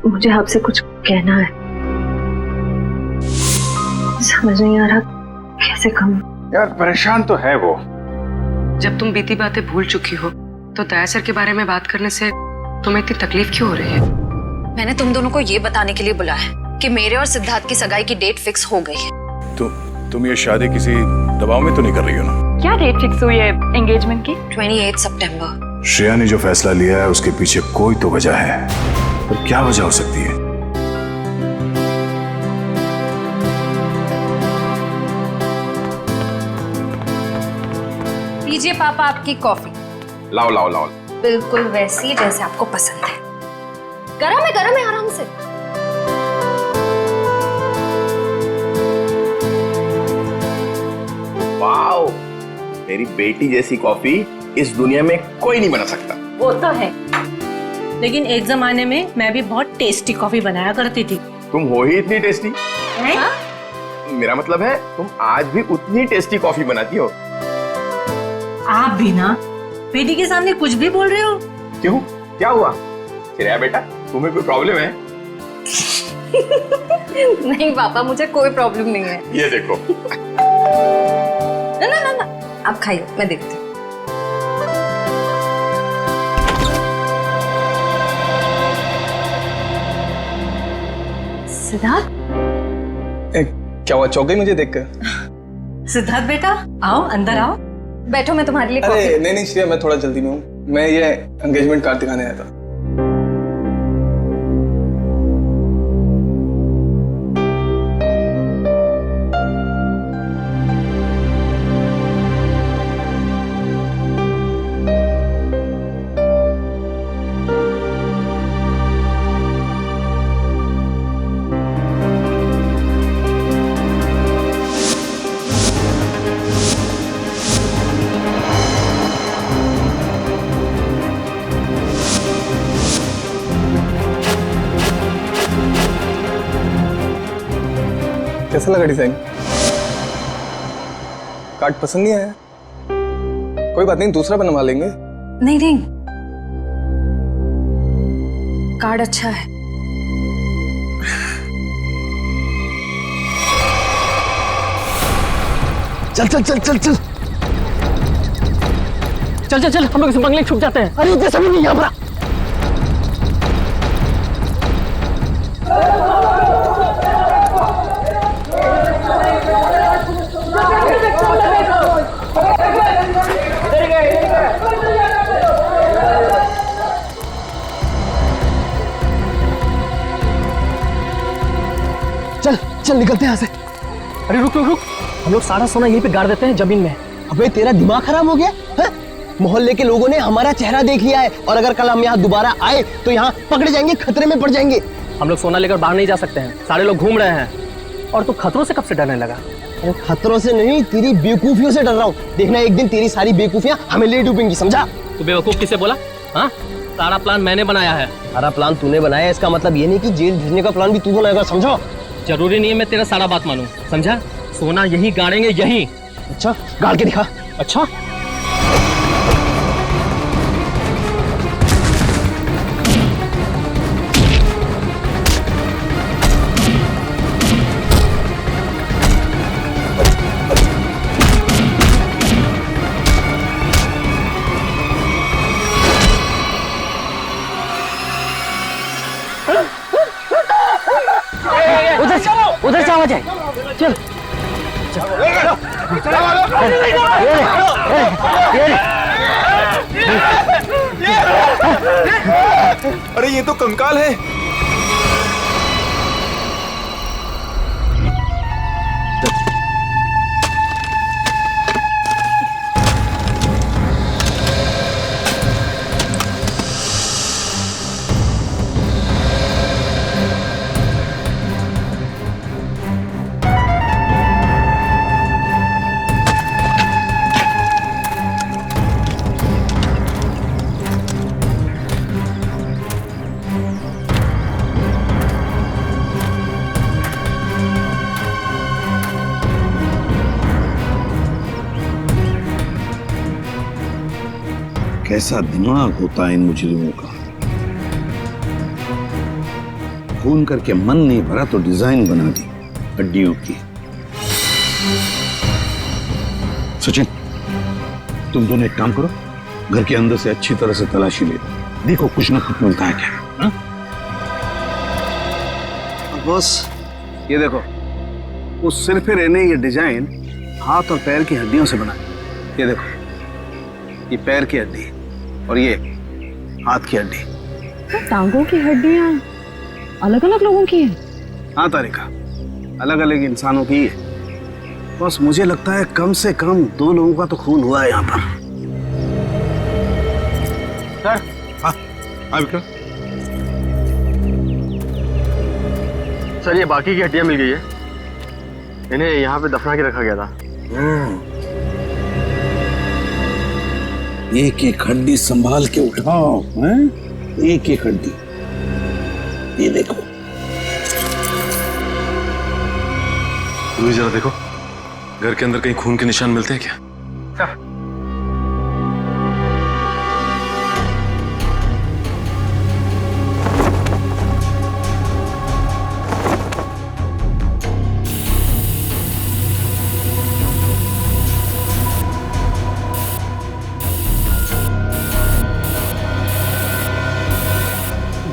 मुझे आपसे कुछ कहना है, समझ नहीं आ रहा कैसे कहूँ। यार परेशान तो है वो। जब तुम बीती बातें भूल चुकी हो तो दया सर के बारे में बात करने से तुम्हें इतनी तकलीफ क्यों हो रही है? मैंने तुम दोनों को ये बताने के लिए बुलाया कि मेरे और सिद्धार्थ की सगाई की डेट फिक्स हो गई है। तुम ये शादी किसी दबाव में तो नहीं कर रही हो ना? क्या डेट फिक्स हुई है एंगेजमेंट की? 28 सितंबर। श्रेया ने जो फैसला लिया है उसके पीछे कोई तो वजह है, पर क्या वजह हो सकती है? लीजिए पापा आपकी कॉफी। लाओ लाओ लाओ। बिल्कुल वैसी जैसे आपको पसंद है। गरम है आराम से। वाओ, मेरी बेटी जैसी कॉफी इस दुनिया में कोई नहीं बना सकता। वो तो है, लेकिन एक जमाने में मैं भी बहुत टेस्टी कॉफी बनाया करती थी। तुम हो ही इतनी टेस्टी। मेरा मतलब है तुम आज भी उतनी टेस्टी कॉफी बनाती हो। आप भी ना बेटी के सामने कुछ भी बोल रहे हो। क्यों, क्या हुआ? श्रेया बेटा, तुम्हें कोई प्रॉब्लम है? नहीं पापा, मुझे कोई प्रॉब्लम नहीं है। ये देखो। ना आप खाइए, मैं देखती हूँ। सिद्धार्थ, क्या हुआ, चौक गई मुझे देखकर? सिद्धार्थ बेटा आओ, अंदर आओ। बैठो, मैं तुम्हारे लिए अरे कॉफी। नहीं श्रेया, मैं थोड़ा जल्दी में हूँ। मैं ये एंगेजमेंट कार्ड दिखाने आया था। कैसा लगा डिजाइन? कार्ड पसंद नहीं आया? कोई बात नहीं, दूसरा बनवा लेंगे। नहीं, कार्ड अच्छा है। चल चल चल चल चल चल चल चल, हम लोग इस बंगले में छुप जाते हैं। अरे जैसा भी नहीं यहाँ पर। चल चल निकलते हैं यहाँ से। अरे रुक रुक रुक, हम लोग सारा सोना यहीं पे गाड़ देते हैं जमीन में। अबे तेरा दिमाग खराब हो गया है? मोहल्ले के लोगों ने हमारा चेहरा देख लिया है और अगर कल हम यहाँ दोबारा आए तो यहाँ पकड़े जाएंगे, खतरे में पड़ जाएंगे। हम लोग सोना लेकर बाहर नहीं जा सकते हैं, सारे लोग घूम रहे हैं। और तू खतरों से कब से डरने लगा? खतरों से नहीं, तेरी बेवकूफियों से डर रहा हूँ। देखना एक दिन तेरी सारी बेवकूफियां हमें ले डूबेंगी, समझा? तू बेवकूफ किसे बोला? हाँ, सारा प्लान मैंने बनाया है। सारा प्लान तूने बनाया, इसका मतलब ये नहीं कि जेल भेजने का प्लान भी तू बनाएगा, समझो? जरूरी नहीं है मैं तेरा सारा बात मानूं, समझा? सोना यहीं गाड़ेंगे, यहीं। अच्छा, गाड़ के दिखा। अच्छा, उधर से आवाज आई। चल अरे ये तो कंकाल है। कैसा दिमाग होता है इन मुजरिमों का। खून करके मन नहीं भरा तो डिजाइन बना दी हड्डियों की। सचिन, तुम दोनों एक काम करो, घर के अंदर से अच्छी तरह से तलाशी ले, देखो कुछ ना कुछ मिलता है क्या। हा? बॉस ये देखो, उस सिर पे रहने ये डिजाइन हाथ और पैर की हड्डियों से बना है। ये देखो, ये पैर की हड्डी और ये हाथ की हड्डी। तो टांगों की हड्डियां अलग अलग लोगों की हैं? हाँ तारिका, अलग अलग इंसानों की है। बस मुझे लगता है कम से कम 2 लोगों का तो खून हुआ है यहाँ पर। सर। हाँ विक्रम। सर ये बाकी की हड्डियां मिल गई है, इन्हें यहाँ पे दफना के रखा गया था। एक एक हड्डी संभाल के उठाओ, हैं? एक एक हड्डी। ये देखो, जरा देखो, घर के अंदर कहीं खून के निशान मिलते हैं क्या?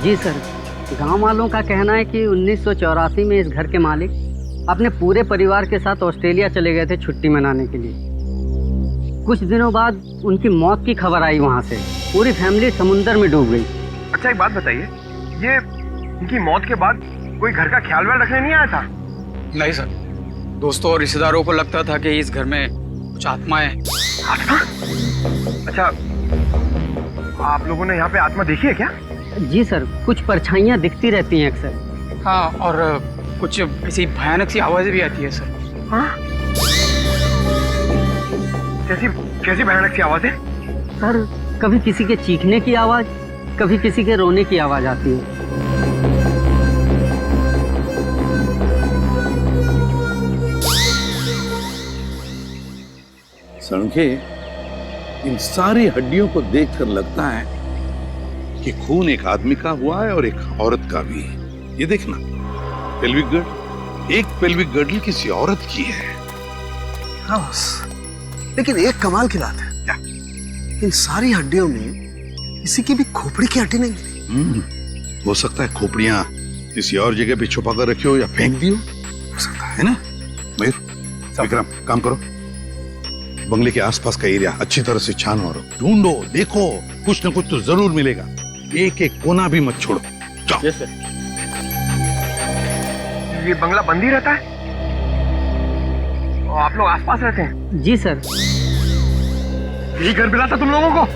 जी सर, गांव वालों का कहना है कि 1984 में इस घर के मालिक अपने पूरे परिवार के साथ ऑस्ट्रेलिया चले गए थे छुट्टी मनाने के लिए। कुछ दिनों बाद उनकी मौत की खबर आई वहां से। पूरी फैमिली समुंदर में डूब गई। अच्छा एक बात बताइए, ये इनकी मौत के बाद कोई घर का ख्याल व्याल रखने नहीं आया था? नहीं सर, दोस्तों और रिश्तेदारों को लगता था कि इस घर में कुछ आत्माएं। आत्मा? अच्छा, आप लोगों ने यहाँ पे आत्मा देखी है क्या? जी सर, कुछ परछाइयाँ दिखती रहती हैं अक्सर। हाँ, और कुछ ऐसी भयानक सी आवाजें भी आती है सर। हाँ? कैसी भयानक सी आवाजें? सर, कभी किसी के चीखने की आवाज, कभी किसी के रोने की आवाज आती है। सड़के, इन सारी हड्डियों को देखकर लगता है कि खून एक आदमी का हुआ है और एक औरत का भी। ये देखना, पेल्विक गर्ड, एक पेल्विक गर्डल किसी औरत की है। हाँ बस, लेकिन एक कमाल की बात है, क्या? इन सारी हड्डियों में किसी की भी खोपड़ी की हड्डी नहीं मिली। हो सकता है खोपड़ियां किसी और जगह पे छुपा कर रखी हो या फेंक दी हो सकता है ना। मयूर, विक्रम, काम करो, बंगले के आसपास का एरिया अच्छी तरह से छान मारो, ढूंढो, देखो, कुछ न कुछ तो जरूर मिलेगा। एक एक कोना भी मत छोड़ो। जाओ। Yes sir. ये बंगला बंद ही रहता है? और आप लोग आसपास रहते हैं? जी सर। यही घर मिला था तुम लोगों को?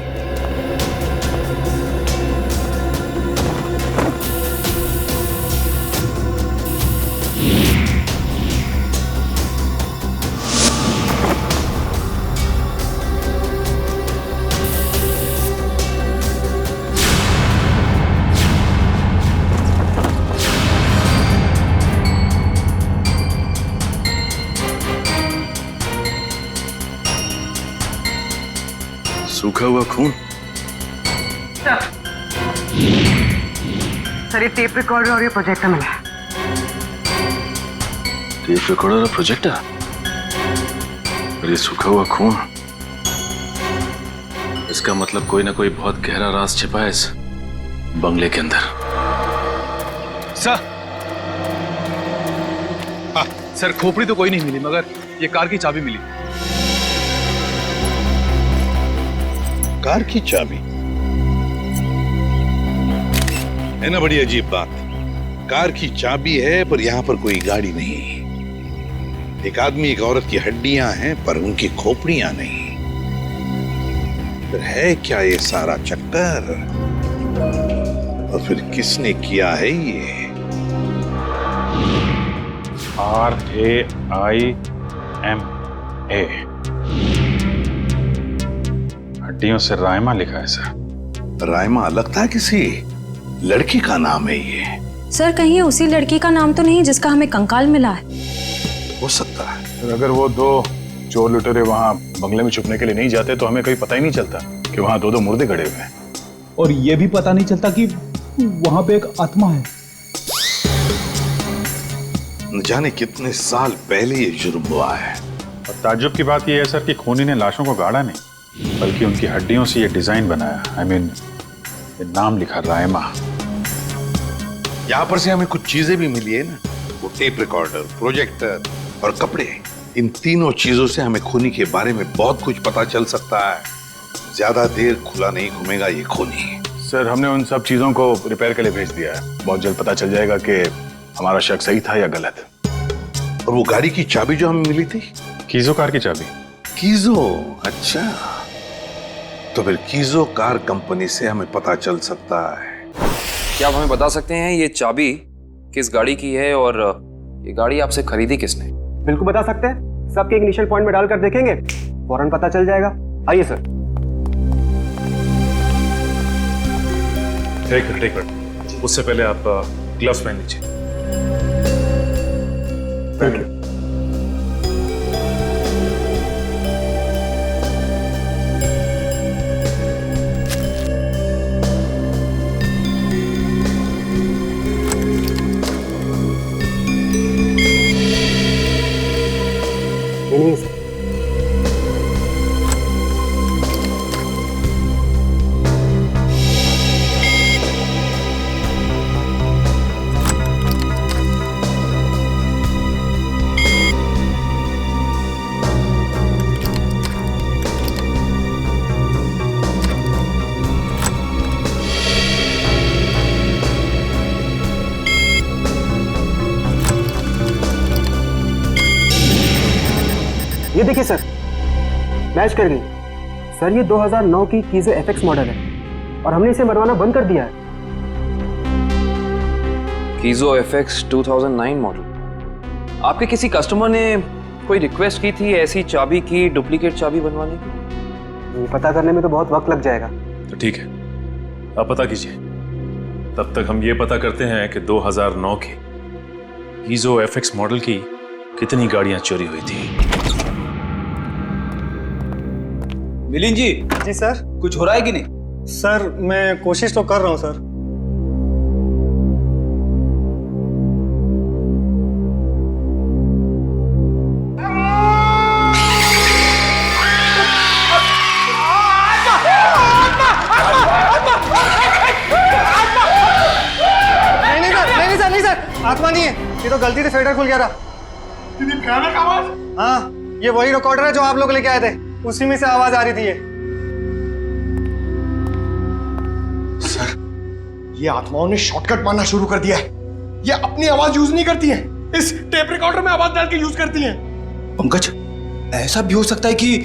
सूखा हुआ खून। सर, ये टेप रिकॉर्डर और ये प्रोजेक्टर मिला है। टेप रिकॉर्डर और प्रोजेक्टर और ये सूखा हुआ खून, इसका मतलब कोई ना कोई बहुत गहरा राज छिपा है इस बंगले के अंदर। सर, हाँ सर, खोपड़ी तो कोई नहीं मिली, मगर ये कार की चाबी मिली। कार की चाबी है ना, बड़ी अजीब बात। कार की चाबी है पर यहाँ पर कोई गाड़ी नहीं। एक आदमी एक औरत की हड्डियां हैं पर उनकी खोपड़ियां नहीं। फिर है क्या ये सारा चक्कर? और फिर किसने किया है ये? RAIMA, हड्डियों से रायमा लिखा है सर। रायमा लगता है किसी लड़की का नाम है ये। सर, कहीं ये उसी लड़की का नाम तो नहीं जिसका हमें कंकाल मिला है? हो सकता है। अगर वो 2 चोर लुटेरे वहाँ बंगले में छुपने के लिए नहीं जाते तो हमें कहीं पता ही नहीं चलता कि वहाँ 2 मुर्दे खड़े हुए हैं। और ये भी पता नहीं चलता कि वहाँ पे एक आत्मा है। न जाने कितने साल पहले ये जुर्म हुआ है। और ताज्जुब की बात यह है सर कि खूनी ने लाशों को गाड़ा नहीं, बल्कि उनकी हड्डियों से ये डिजाइन बनाया। आई मीन ये नाम लिखा रायमा। यहाँ पर से हमें कुछ चीजें भी मिली है ना, वो टेप रिकॉर्डर, प्रोजेक्टर और कपड़े। इन तीनों चीजों से हमें खूनी के बारे में बहुत कुछ पता चल सकता है। ज्यादा देर खुला नहीं घूमेगा ये खूनी। सर हमने उन सब चीजों को रिपेयर के लिए भेज दिया है। बहुत जल्द पता चल जाएगा कि हमारा शक सही था या गलत। और वो गाड़ी की चाबी जो हमें मिली थी, कीजो कार की चाबी। कीजो, अच्छा। तो फिर कीजो कार कंपनी से हमें पता चल सकता है। क्या आप हमें बता सकते हैं ये चाबी किस गाड़ी की है और ये गाड़ी आपसे खरीदी किसने? बिल्कुल बता सकते हैं। सबके इग्निशन पॉइंट में डालकर देखेंगे, फौरन पता चल जाएगा। आइए सर। एक मिनट, उससे पहले आप ग्लव्स पहन लीजिए। Thank you. नहीं सर। ये देखिए सर, मैच कर गई सर। ये 2009 की कीजो एफएक्स मॉडल है और हमने इसे मरवाना बंद कर दिया है। कीजो एफएक्स 2009 मॉडल। आपके किसी कस्टमर ने कोई रिक्वेस्ट की थी ऐसी चाबी की डुप्लीकेट चाबी बनवाने की? ये पता करने में तो बहुत वक्त लग जाएगा। तो ठीक है, आप पता कीजिए। तब तक हम ये पता करते हैं कि 2009 के कीजो एफएक्स मॉडल की कितनी गाड़ियां चोरी हुई थी। मिलिंद जी। जी सर। कुछ हो रहा है कि नहीं? सर मैं कोशिश तो कर रहा हूं सर। नहीं सर, आत्मा नहीं है। ये तो गलती से फेडर खुल गया था। हाँ, ये वही रिकॉर्डर है जो आप लोग लेके आए थे, उसी में से आवाज आ रही थी। सर, ये आत्माओं ने शॉर्टकट मारना शुरू कर दिया है। ये अपनी आवाज यूज नहीं करती हैं, इस टेप रिकॉर्डर में आवाज डाल के यूज करती हैं। पंकज, ऐसा भी हो सकता है कि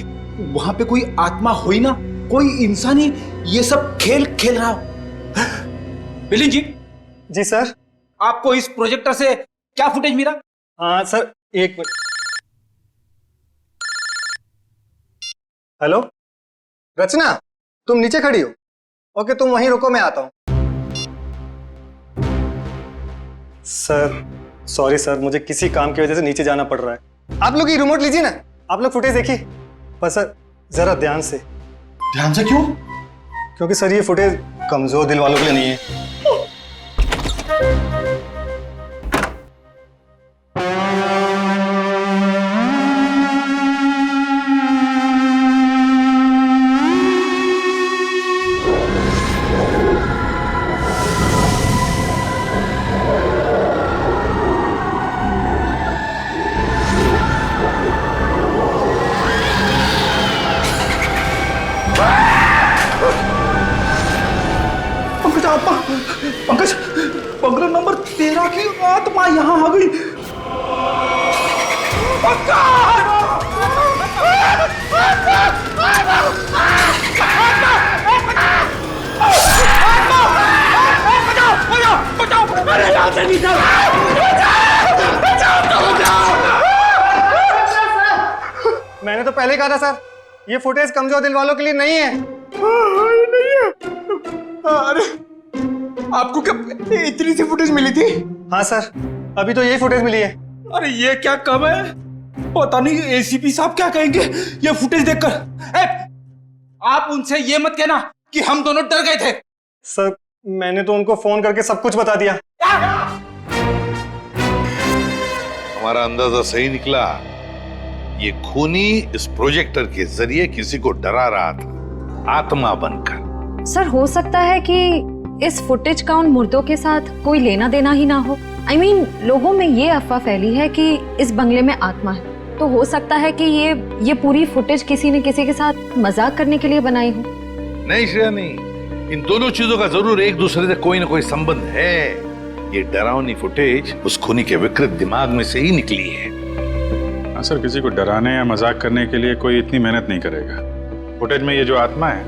वहां पे कोई आत्मा हो ही ना, कोई इंसान ही ये सब खेल खेल रहा हो। मिलिंद जी। जी सर। आपको इस प्रोजेक्टर से क्या फुटेज मिला? हाँ सर, एक मिनट। हेलो रचना, तुम नीचे खड़ी हो? ओके, तुम वहीं रुको, मैं आता हूं। सर सॉरी सर, मुझे किसी काम की वजह से नीचे जाना पड़ रहा है। आप लोग ये रिमोट लीजिए ना, आप लोग फुटेज देखिए। पर सर जरा ध्यान से। ध्यान से क्यों? क्योंकि सर ये फुटेज कमजोर दिल वालों के लिए नहीं है। पंकज, पंकज नंबर 13 की आत्मा यहाँ आ गई। मैंने तो पहले कहा था सर, ये फुटेज कमजोर दिल वालों के लिए नहीं है। नहीं है। अरे आपको क्या इतनी सी फुटेज मिली थी? हाँ सर, अभी तो यही फुटेज मिली है। अरे ये क्या कम है, पता नहीं एसीपी साहब क्या कहेंगे ये फुटेज देखकर। आप उनसे ये मत कहना कि हम दोनों डर गए थे। सर मैंने तो उनको फोन करके सब कुछ बता दिया। तुम्हारा अंदाजा सही निकला। ये खूनी इस प्रोजेक्टर के जरिए किसी को डरा रहा था, आत्मा बनकर। सर हो सकता है कि इस फुटेज का उन मुर्दों के साथ कोई लेना देना ही ना हो। I mean, लोगों में ये अफवाह फैली है कि इस बंगले में आत्मा है, तो हो सकता है कि ये पूरी फुटेज किसी ने किसी के साथ मजाक करने के लिए बनाई हो। नहीं श्रेया नहीं, इन दोनों चीजों का जरूर एक दूसरे से कोई ना कोई संबंध है। ये डरावनी फुटेज उस खूनी के विकृत दिमाग में से ही निकली है। हाँ सर, किसी को डराने या मजाक करने के लिए कोई इतनी मेहनत नहीं करेगा। फुटेज में ये जो आत्मा है,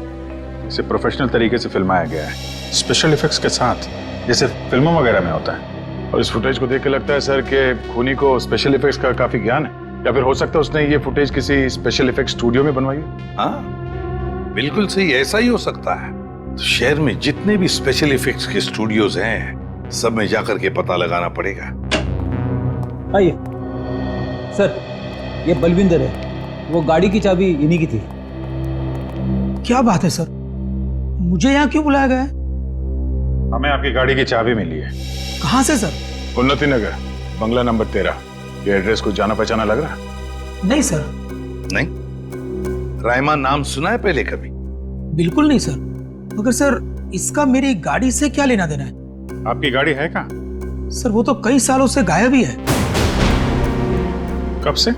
इसे प्रोफेशनल तरीके से फिल्माया गया है, स्पेशल इफेक्ट्स के साथ, जैसे फिल्मों वगैरह में होता है। और इस फुटेज को देख के लगता है सर कि खूनी को स्पेशल इफेक्ट्स का काफी ज्ञान है, या फिर हो सकता है उसने ये फुटेज किसी स्पेशल इफेक्ट स्टूडियो में बनवाई। हाँ बिल्कुल सही, ऐसा ही हो सकता है। तो शहर में जितने भी स्पेशल इफेक्ट्स के स्टूडियोज हैं, सब में जाकर के पता लगाना पड़ेगा। आइए सर, ये बलविंदर है, वो गाड़ी की चाबी इन्हीं की थी। क्या बात है सर, मुझे यहाँ क्यों बुलाया गया है? हमें आपकी गाड़ी की चाबी मिली है। कहाँ से सर? उन्नति नगर, बंगला नंबर 13। ये एड्रेस कुछ जाना पहचाना लग रहा? नहीं सर। नहीं? रायमा नाम सुना है पहले कभी? बिल्कुल नहीं सर। मगर सर, इसका मेरी गाड़ी से क्या लेना देना है? आपकी गाड़ी है कहाँ? सर वो तो कई सालों से गायब ही है। कब से?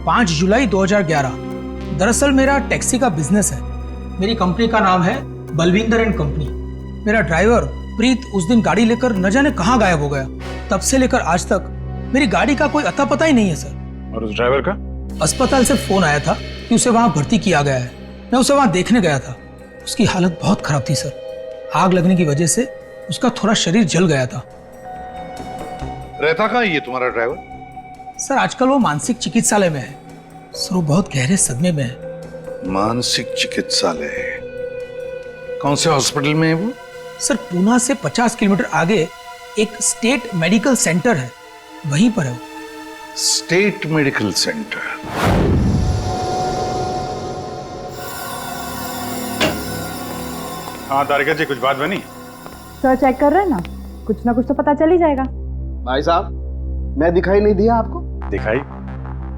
5 जुलाई 2011। दरअसल मेरा टैक्सी का बिजनेस है। मेरी कंपनी का नाम है बलविंदर एंड कंपनी। मेरा ड्राइवर प्रीत उस दिन गाड़ी लेकर न जाने कहाँ गायब हो गया। तब से लेकर आज तक मेरी गाड़ी का कोई अता पता ही नहीं है सर। और उस ड्राइवर का? अस्पताल से फोन आया था कि उसे वहां भर्ती किया गया है। मैं उसे वहां देखने गया था। उसकी हालत बहुत खराब थी सर। आग लगने की वजह से उसका थोड़ा शरीर जल गया था। रहता कहाँ ये तुम्हारा ड्राइवर? सर आजकल वो मानसिक चिकित्सालय में है। सर वो बहुत गहरे सदमे में है। मानसिक चिकित्सालय? कौन से हॉस्पिटल में है वो? सर पूना से 50 किलोमीटर आगे एक स्टेट मेडिकल सेंटर है, वहीं पर है वो। State medical centre? हाँ तारिका जी, कुछ बात बनी? सर चेक कर रहे हैं ना, कुछ ना कुछ तो पता चल ही जाएगा। भाई साहब, मैं दिखाई नहीं दिया आपको? दिखाई?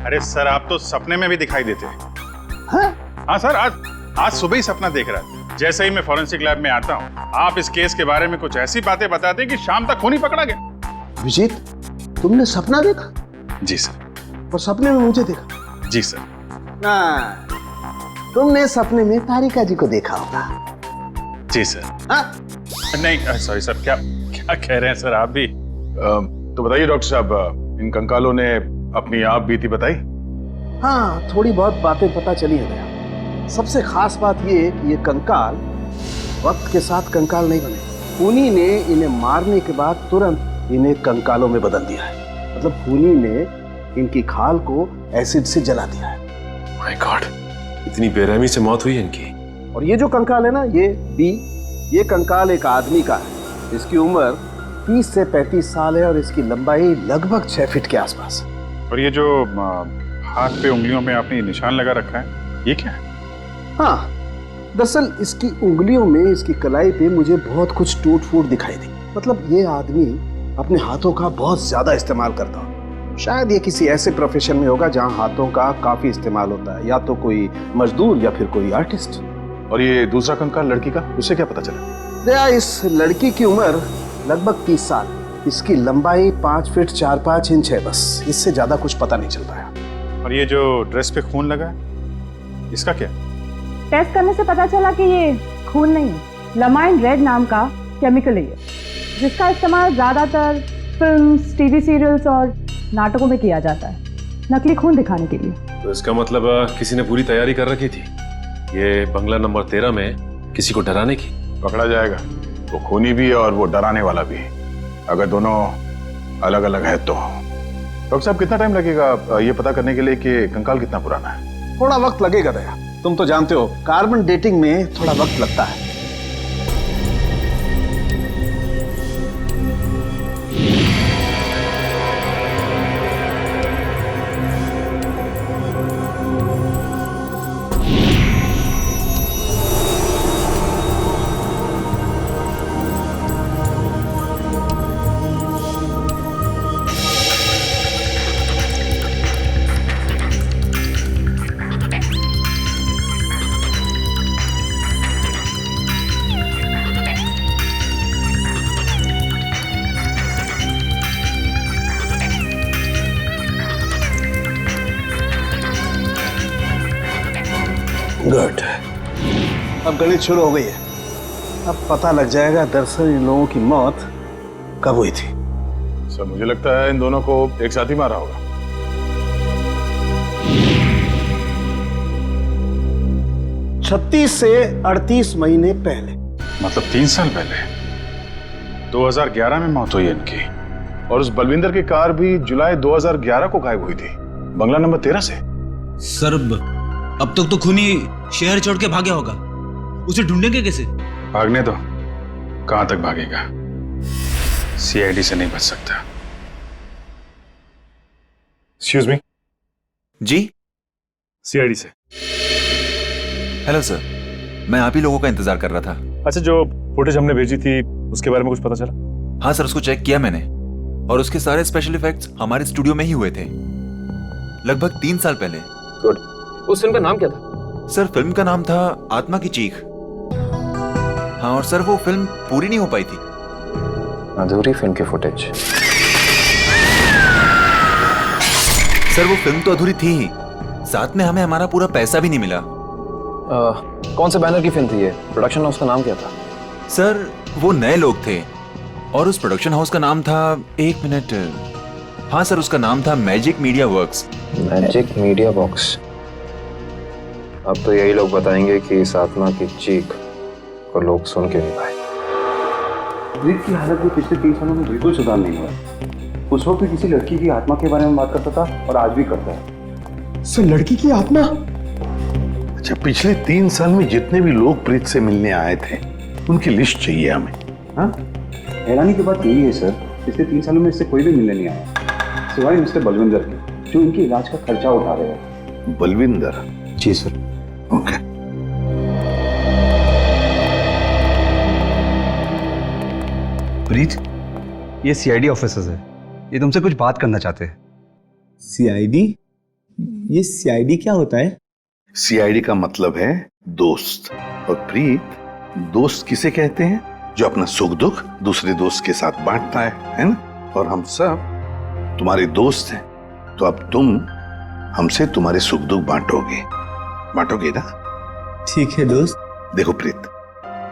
अरे सर, आप तो सपने में भी दिखाई देते हैं। हाँ सर, आज सुबह ही सपना देख रहा था। जैसे ही मैं फॉरेंसिक लैब में आता हूँ, आप इस केस के बारे में कुछ ऐसी बातें बताते हैं कि शाम तक खूनी पकड़ा गया। विजीत, तुमने सपना देखा? जी सर। और सपने में मुझे देखा? जी सर। ना, तुमने सपने में तारिका जी को देखा होगा। जी सर। नहीं सॉरी सर, क्या कह रहे हैं सर आप भी? तो बताइए डॉक्टर साहब, इन कंकालों ने अपनी आप बीती बताई? हाँ, थोड़ी बहुत बातें पता चली है। सबसे खास बात ये कि ये कंकाल वक्त के साथ कंकाल नहीं बने। खूनी ने इन्हें मारने के बाद तुरंत इन्हें कंकालों में बदल दिया है। मतलब खूनी ने इनकी खाल को एसिड से जला दिया है। माय गॉड, इतनी बेरहमी से मौत हुई इनकी। और ये जो कंकाल है ना, ये कंकाल एक आदमी का है। इसकी उम्र 30 से 35 साल है और इसकी लंबाई लगभग 6 फीट के आसपास। और ये जो हाथ पे उंगलियों में आपने निशान लगा रखा है, ये क्या है? हाँ, दरअसल इसकी उंगलियों में, इसकी कलाई पे मुझे बहुत कुछ टूट फूट दिखाई दी। मतलब ये आदमी अपने हाथों का बहुत ज्यादा इस्तेमाल करता हो। शायद ये किसी ऐसे प्रोफेशन में होगा जहाँ हाथों का काफी इस्तेमाल होता है, या तो कोई मजदूर या फिर कोई आर्टिस्ट। और ये दूसरा कंकाल लड़की का, उसे क्या पता चला? दया, इस लड़की की उम्र लगभग 30 साल। इसकी लंबाई 5 फीट 4-5 इंच है, बस इससे ज्यादा कुछ पता नहीं चल पाया। और ये जो ड्रेस पे खून लगा है, इसका क्या? टेस्ट करने से पता चला कि ये खून नहीं है, लमाइन रेड नाम का केमिकल है ये, जिसका इस्तेमाल ज्यादातर फिल्म्स, टीवी सीरियल्स और नाटकों में किया जाता है, नकली खून दिखाने के लिए। तो इसका मतलब किसी ने पूरी तैयारी कर रखी थी ये बंगला नंबर 13 में किसी को डराने की। पकड़ा जाएगा, वो खूनी भी और वो डराने वाला भी, अगर दोनों अलग अलग है तो। डॉक्टर साहब, कितना टाइम लगेगा ये पता करने के लिए कि कंकाल कितना पुराना है? थोड़ा वक्त लगेगा दया, तुम तो जानते हो कार्बन डेटिंग में थोड़ा वक्त लगता है। गुड। अब गणित शुरू हो गई है। अब पता लग जाएगा दरअसल इन लोगों की मौत कब हुई थी। सर मुझे लगता है इन दोनों को एक साथ ही मारा होगा। छत्तीस से 38 महीने पहले, मतलब 3 साल पहले 2011 में मौत हुई इनकी। और उस बलविंदर की कार भी जुलाई 2011 को गायब हुई थी, बंगला नंबर 13 से। सर अब तक तो खूनी शहर छोड़ के भागा होगा, उसे ढूंढेंगे कैसे? भागने दो, कहां तक भागेगा? सीआईडी से नहीं बच सकता। Excuse me. जी सीआईडी से। हेलो सर, मैं आप ही लोगों का इंतजार कर रहा था। अच्छा, जो फुटेज हमने भेजी थी उसके बारे में कुछ पता चला? हाँ सर, उसको चेक किया मैंने और उसके सारे स्पेशल इफेक्ट्स हमारे स्टूडियो में ही हुए थे, लगभग 3 साल पहले। गुड। उस फिल्म का नाम क्या था? सर फिल्म का नाम था आत्मा की चीख। हाँ, और सर वो फिल्म पूरी नहीं हो पाई थी। अधूरी फिल्म की फुटेज। सर वो फिल्म तो अधूरी थी ही, साथ में हमें हमारा पूरा पैसा भी नहीं मिला। कौन से बैनर की फिल्म थी ये? प्रोडक्शन हाउस का नाम क्या था? सर वो नए लोग थे और उस प्रोडक्शन हाउस का नाम था, 1 मिनट, हाँ सर उसका नाम था magic media works. Magic media works. अब तो यही लोग बताएंगे कि इस आत्मा की चीख को लोग सुन के नहीं पाए। ब्रीत की हालत भी पिछले 3 सालों में बिल्कुल सुधार नहीं हुआ। उस वक्त भी किसी लड़की की आत्मा के बारे में बात करता था और आज भी करता है। सर लड़की की आत्मा? अच्छा, पिछले 3 साल में जितने भी लोग प्रीत से मिलने आए थे उनकी लिस्ट चाहिए हमें। हाँ, हैरानी की बात यही है सर, पिछले 3 सालों में इससे कोई भी मिलने नहीं आया सिवाय मिस्टर बलविंदर के, जो इनके इलाज का खर्चा उठा रहे हैं। बलविंदर? जी सर। ओके। प्रीत, ये सीआईडी ऑफिसर्स है, ये तुमसे कुछ बात करना चाहते हैं। सीआईडी? ये सीआईडी क्या होता है? सीआईडी का मतलब है दोस्त। और प्रीत, दोस्त किसे कहते हैं? जो अपना सुख दुख दूसरे दोस्त के साथ बांटता है ना? और हम सब तुम्हारे दोस्त हैं, तो अब तुम हमसे तुम्हारे सुख दुख बांटोगे ना? ठीक है दोस्त। देखो प्रीत,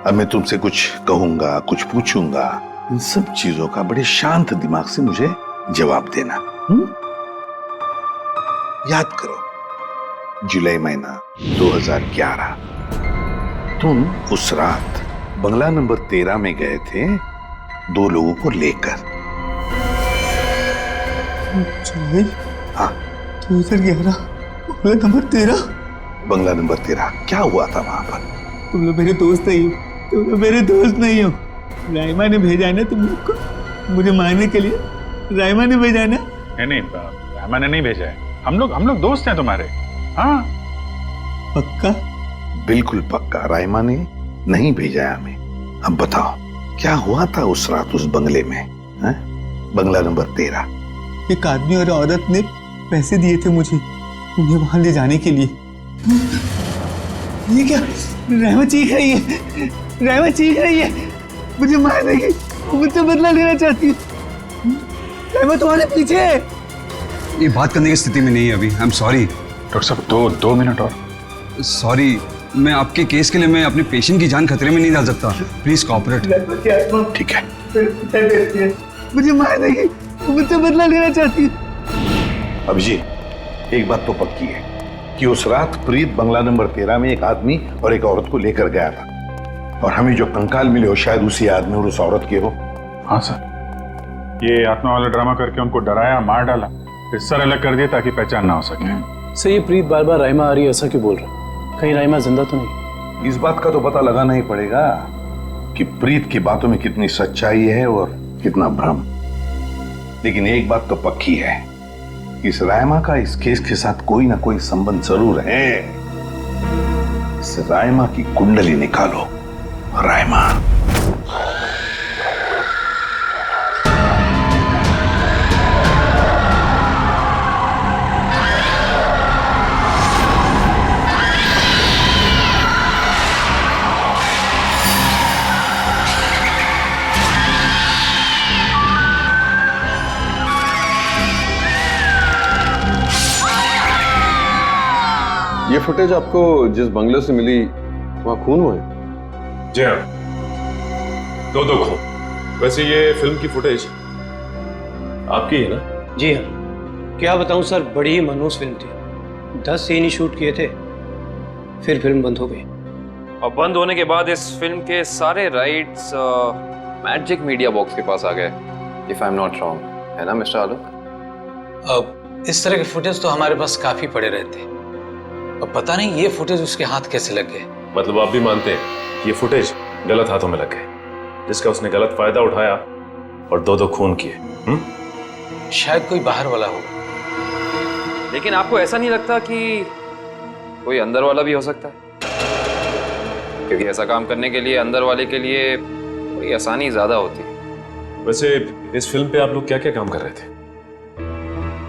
अब मैं तुमसे कुछ कहूंगा, कुछ पूछूंगा, इन सब चीजों का बड़े शांत दिमाग से मुझे जवाब देना। याद करो, जुलाई महीना 2011, तुम उस रात बंगला नंबर 13 में गए थे 2 लोगों को लेकर। हाँ, 2011 बंगला नंबर 13। बंगला नंबर 13, क्या हुआ था वहां पर? तुम लोग मेरे दोस्त नहीं हो, तुम लोग मेरे दोस्त नहीं हो। राइमा ने भेजा है ना तुम लोग को मुझे मारने के लिए। राइमा ने भेजा है ना? नहीं, राइमा ने नहीं भेजा है। हम लोग दोस्त हैं तुम्हारे। हाँ पक्का? बिल्कुल पक्का, राइमा ने नहीं भेजा है हमें। अब बताओ क्या हुआ था उस रात उस बंगले में, है? बंगला नंबर 13। एक आदमी और औरत ने पैसे दिए थे मुझे उन्हें वहां ले जाने के लिए। ये क्या? राइमा चीख रही है, राइमा चीख रही है, मुझे मार देगी, मुझसे बदला लेना चाहती है। राइमा तुम्हारे पीछे है। ये बात करने की स्थिति में नहीं है अभी। आई एम सॉरी डॉक्टर साहब, 2 मिनट और। सॉरी, मैं आपके केस के लिए मैं अपने पेशेंट की जान खतरे में नहीं डाल सकता। Please cooperate. ठीक है। मुझे मार देगी, मुझसे बदला लेना चाहती है। अभिजीत, एक बात तो पक्की है कि उस रात प्रीत बंगला नंबर 13 में एक आदमी और एक औरत को लेकर गया था, और हमें जो कंकाल मिले हो शायद उसी आदमी और उस औरत के हो। हाँ सर, ये आत्मा वाला ड्रामा करके उनको डराया, मार डाला, फिर सर अलग कर दिया ताकि पहचान ना हो सके। सर, ये प्रीत बार बार राइमा आ रही है ऐसा क्यों बोल रहा है? कहीं राइमा जिंदा तो नहीं? इस बात का तो पता लगाना ही पड़ेगा कि प्रीत की बातों में कितनी सच्चाई है और कितना भ्रम। लेकिन एक बात तो पक्की है, इस राइमा का इस केस के साथ कोई ना कोई संबंध जरूर है। इस राइमा की कुंडली निकालो। राइमा। ये फुटेज आपको जिस बंगले से मिली वहां खून हुए? जी हाँ, दो खून। वैसे ये फिल्म की फुटेज आपकी है ना? जी हाँ, क्या बताऊं सर, बड़ी ही मनहूस फिल्म थी। 10 सीन ही शूट किए थे, फिर फिल्म बंद हो गई। और बंद होने के बाद इस फिल्म के सारे राइट्स मैजिक मीडिया बॉक्स के पास आ गए, if I am not wrong, है ना मिस्टर आलोक? अब इस तरह के फुटेज तो हमारे पास काफी पड़े रहते हैं। अब पता नहीं ये फुटेज उसके हाथ कैसे लग गए। मतलब आप भी मानते हैं कि ये फुटेज गलत हाथों में लग गए, जिसका उसने गलत फायदा उठाया और दो खून किए? शायद कोई बाहर वाला होगा। लेकिन आपको ऐसा नहीं लगता कि कोई अंदर वाला भी हो सकता है? क्योंकि ऐसा काम करने के लिए अंदर वाले के लिए कोई आसानी ज्यादा होती है। वैसे इस फिल्म पे आप लोग क्या क्या काम कर रहे थे?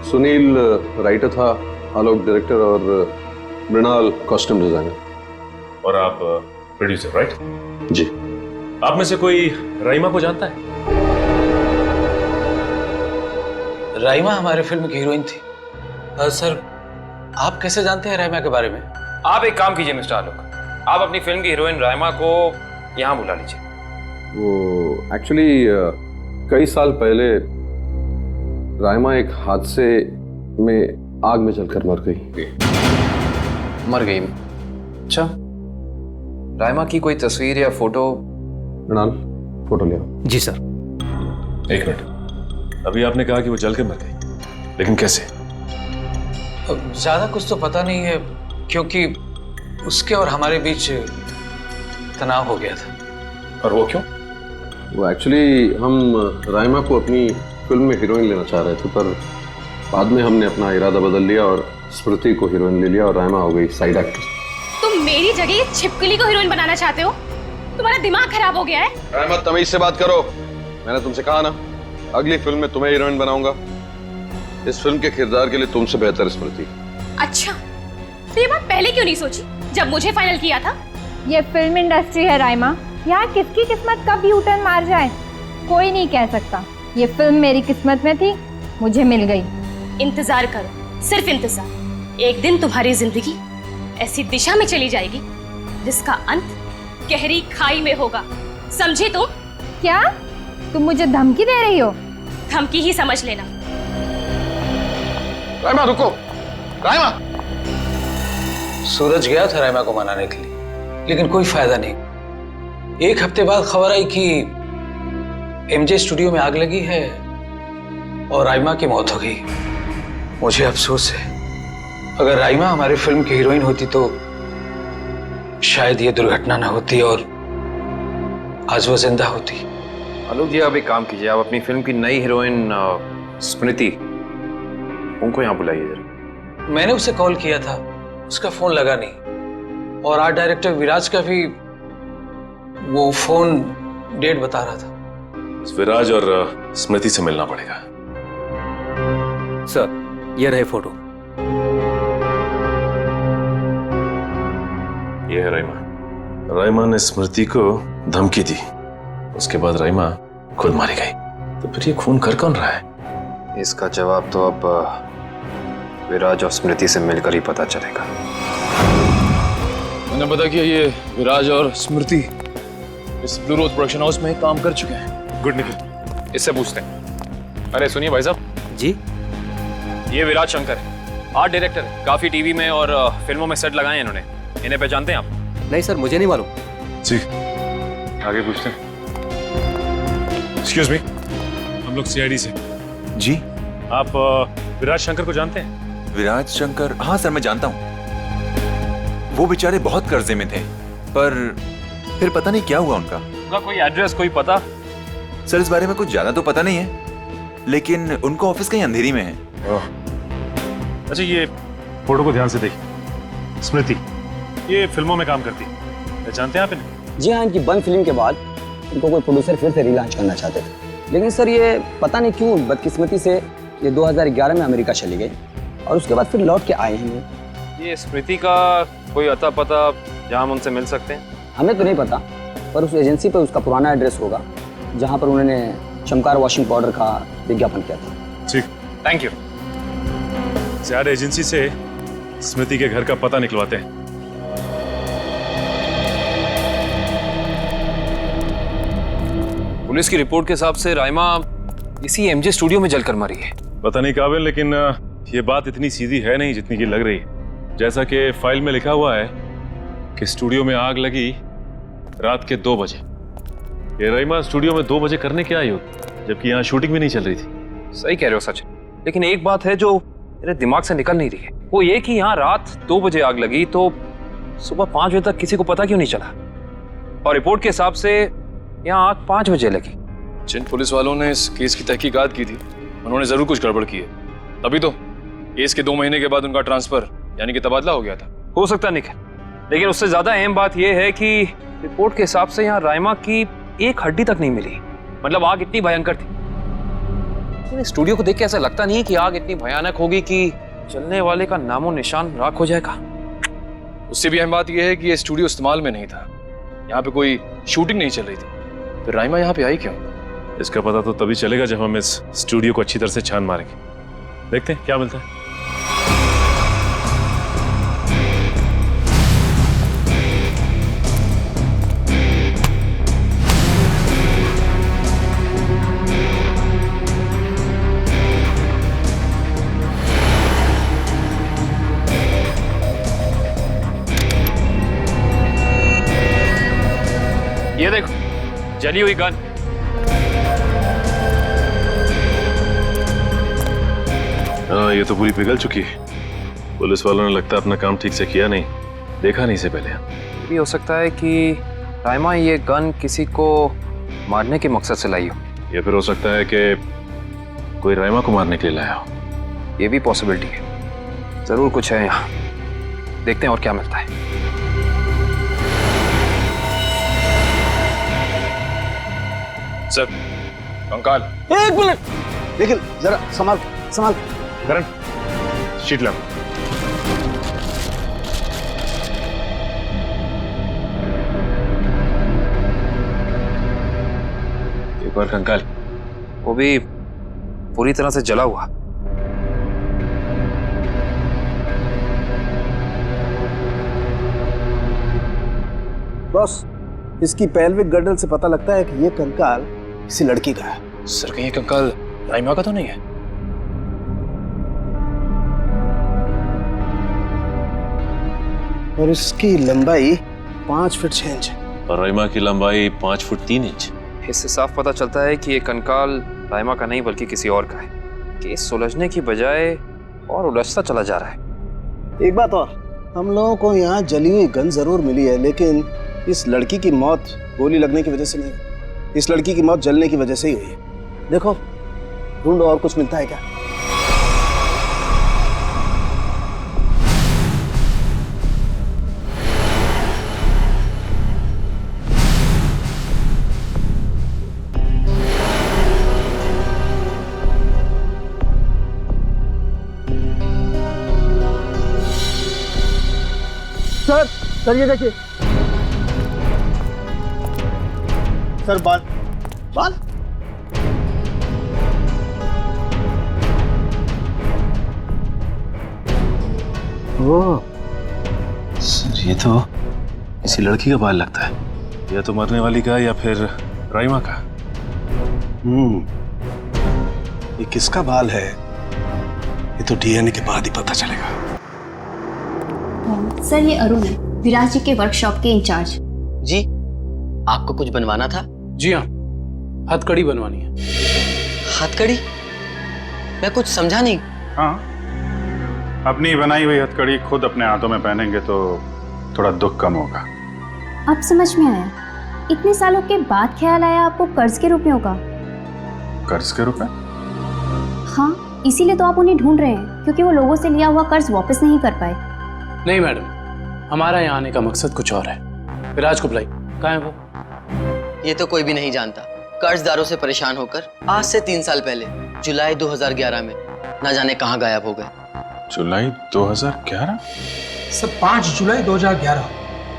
सुनील राइटर था, आलोक डायरेक्टर और मृणाल कॉस्ट्यूम डिजाइनर। और आप प्रोड्यूसर, राइट? जी। आप में से कोई राइमा को जानता है? राइमा हमारे फिल्म की हीरोइन थी। सर, आप कैसे जानते हैं राइमा के बारे में? आप एक काम कीजिए मिस्टर आलोक, आप अपनी फिल्म की हीरोइन राइमा को यहाँ बुला लीजिए। वो एक्चुअली कई साल पहले राइमा एक हादसे में आग में जलकर मर गई। मर गई? अच्छा, राइमा की कोई तस्वीर या फोटो? मृणाल, फोटो ले आओ। जी सर। एक मिनट, अभी आपने कहा कि वो जल के मर गई, लेकिन कैसे? ज्यादा कुछ तो पता नहीं है, क्योंकि उसके और हमारे बीच तनाव हो गया था। और वो क्यों? वो एक्चुअली हम राइमा को अपनी फिल्म में हीरोइन लेना चाह रहे थे, पर बाद में हमने अपना इरादा बदल लिया और स्मृति को हीरोइन ले लिया और राइमा हो गई साइड एक्ट्रेस। तुम मेरी जगह ये छिपकली को हीरोइन बनाना चाहते हो? तुम्हारा दिमाग खराब हो गया है? राइमा, तमीज से बात करो। मैंने तुमसे कहा ना, अगली फिल्म में तुम्हें हीरोइन बनाऊंगा। इस फिल्म के किरदार के लिए तुमसे बेहतर स्मृति। अच्छा, तो ये बात पहले क्यों नहीं सोची जब मुझे फाइनल किया था? ये फिल्म इंडस्ट्री है राइमा, यहाँ किसकी किस्मत कब यू टर्न मार जाए कोई नहीं कह सकता। ये फिल्म मेरी किस्मत में थी, मुझे मिल गई। इंतजार करो, सिर्फ इंतजार। एक दिन तुम्हारी जिंदगी ऐसी दिशा में चली जाएगी जिसका अंत गहरी खाई में होगा, समझे तुम? क्या तुम मुझे धमकी दे रही हो? धमकी ही समझ लेना। राइमा रुको, राइमा। सूरज गया था राइमा को मनाने के लिए, लेकिन कोई फायदा नहीं। एक हफ्ते बाद खबर आई कि एमजे स्टूडियो में आग लगी है और राइमा की मौत हो गई। मुझे अफसोस है, अगर राइमा हमारी फिल्म की हीरोइन होती तो शायद ये दुर्घटना ना होती और आज वो जिंदा होती। आलोक जी, आप एक काम कीजिए, आप अपनी फिल्म की नई हीरोइन स्मृति उनको यहाँ बुलाइए जरा। मैंने उसे कॉल किया था, उसका फोन लगा नहीं, और आर्ट डायरेक्टर विराज का भी वो फोन डेट बता रहा था। विराज और स्मृति से मिलना पड़ेगा। सर, ये रहे फोटो। ये है राइमा। राइमा ने स्मृति को धमकी दी, उसके बाद राइमा खुद मारी गई। तो फिर ये खून कर कौन रहा है? इसका जवाब तो अब विराज और स्मृति से मिलकर ही पता चलेगा। मैंने पता किया, ये विराज और स्मृति इस ब्लू रोज प्रोडक्शन हाउस में काम कर चुके हैं। गुड निकल, इससे पूछते हैं। अरे सुनिए भाई साहब जी, ये विराज शंकर है, आर्ट डायरेक्टर है, काफी टीवी में और फिल्मों में सेट लगाए हैं इन्होंने। इन्हें पहचानते हैं आप? नहीं सर, मुझे नहीं मालूम। जी, आगे पूछते हैं। एक्सक्यूज मी, हम लोग सीआईडी से। जी। आप विराज शंकर को जानते हैं? विराज शंकर? हाँ सर, मैं जानता हूँ। वो बेचारे बहुत कर्जे में थे, पर फिर पता नहीं क्या हुआ उनका। उनका कोई एड्रेस, कोई पता? सर, इस बारे में कुछ ज्यादा तो पता नहीं है, लेकिन उनको ऑफिस कहीं अंधेरी में है। अच्छा, ये फोटो को ध्यान से देखिए। स्मृति ये फिल्मों में काम करती है, पहचानते हैं आप इन्हें? जी हाँ, इनकी बंद फिल्म के बाद इनको कोई प्रोड्यूसर फिर से रिलॉन्च करना चाहते थे, लेकिन सर ये पता नहीं क्यों बदकिस्मती से ये 2011 में अमेरिका चली गई और उसके बाद फिर लौट के आए हैं। ये स्मृति का कोई अता पता जहाँ हम उनसे मिल सकते हैं? हमें तो नहीं पता, पर उस एजेंसी पर उसका पुराना एड्रेस होगा जहाँ पर उन्होंने चमकार वॉशिंग पाउडर का विज्ञापन किया था। ठीक, थैंक यू। ज्यादा एजेंसी से स्मृति के घर का पता निकलवाते हैं। पुलिस की रिपोर्ट के हिसाब से राइमा इसी एमजे स्टूडियो में जलकर मरी है। पता नहीं काबिल, लेकिन ये बात इतनी सीधी है नहीं जितनी की लग रही है। जैसा कि फाइल में लिखा हुआ है कि स्टूडियो में आग लगी रात के 2 बजे। ये राइमा स्टूडियो में 2 बजे करने क्या आई होगी, जबकि यहाँ शूटिंग भी नहीं चल रही थी। सही कह रहे हो सच, लेकिन एक बात है जो मेरे दिमाग से निकल नहीं रही है, वो ये कि यहाँ रात 2 बजे आग लगी तो सुबह 5 बजे तक किसी को पता क्यों नहीं चला? और रिपोर्ट के हिसाब से यहाँ आग 5 बजे लगी। जिन पुलिस वालों ने इस केस की तहकीकात की थी उन्होंने जरूर कुछ गड़बड़ की है, तभी तो केस के 2 महीने के बाद उनका ट्रांसफर यानी कि तबादला हो गया था। हो सकता निखिल, लेकिन उससे ज्यादा अहम बात यह है कि रिपोर्ट के हिसाब से यहाँ राइमा की एक हड्डी तक नहीं मिली। मतलब आग इतनी भयंकर थी। लेकिन स्टूडियो को देख के ऐसा लगता नहीं कि आग इतनी भयानक होगी कि चलने वाले का नामो निशान राख हो जाएगा। उससे भी अहम बात यह है कि ये स्टूडियो इस्तेमाल में नहीं था, यहाँ पे कोई शूटिंग नहीं चल रही थी। फिर राइमा यहाँ पे आई क्यों? इसका पता तो तभी चलेगा जब हम इस स्टूडियो को अच्छी तरह से छान मारेंगे। देखते हैं क्या मिलता है। ये देखो, जली हुई गन। हाँ, ये तो पूरी पिघल चुकी है। पुलिस वालों ने लगता है अपना काम ठीक से किया नहीं, देखा नहीं से पहले। भी हो सकता है कि राइमा ये गन किसी को मारने के मकसद से लाई हो, या फिर हो सकता है कि कोई राइमा को मारने के लिए लाया हो। ये भी पॉसिबिलिटी है। जरूर कुछ है यहाँ, देखते हैं और क्या मिलता है। सर, कंकाल। 1 मिनट, निखिल जरा संभाल संभाल। करण, शीट ला। एक बार कंकाल, वो भी पूरी तरह से जला हुआ। बॉस, इसकी पेल्विक गर्डल से पता लगता है कि ये कंकाल किसी लड़की का है। सर, कहीं ये कंकाल राइमा का तो नहीं है? और इसकी लंबाई 5 फीट 6 इंच है। और राइमा की लंबाई 5 फुट 3 इंच। इससे साफ पता चलता है कि ये कंकाल राइमा का नहीं बल्कि किसी और का है। केस सुलझने की बजाय और उलझता चला जा रहा है। एक बात और, हम लोगों को यहाँ जली हुई गन जरूर मिली है, लेकिन इस लड़की की मौत गोली लगने की वजह से नहीं, इस लड़की की मौत जलने की वजह से ही हुई है। देखो, ढूंढो और कुछ मिलता है क्या। सर ये देखिए सर, बाल बाल। ओह सर, ये तो किसी लड़की का बाल लगता है, या तो मरने वाली का या फिर राइमा का। ये किसका बाल है ये तो डीएनए के बाद ही पता चलेगा। सर, ये अरुण है, विराज जी के वर्कशॉप के इंचार्ज। जी, आपको कुछ बनवाना था? जी हाँ, हथकड़ी बनवानी है। हथकड़ी? मैं कुछ समझा नहीं। हाँ, अपनी बनाई हुई हथकड़ी खुद अपने हाथों में पहनेंगे तो थोड़ा दुख कम होगा। अब समझ में आया, इतने सालों के बाद ख्याल आया आपको कर्ज के रूप में होगा। कर्ज के रूप में? हाँ, इसीलिए तो आप उन्हें ढूंढ रहे हैं, क्योंकि वो लोगों से लिया हुआ कर्ज वापस नहीं कर पाए। नहीं मैडम, हमारा यहाँ आने का मकसद कुछ और है। विराज को बुलाई, कहाँ है वो? ये तो कोई भी नहीं जानता। कर्जदारों से परेशान होकर आज से 3 साल पहले जुलाई 2011 में ना जाने कहाँ गायब हो गए। जुलाई 2011? सर, 5 जुलाई 2011।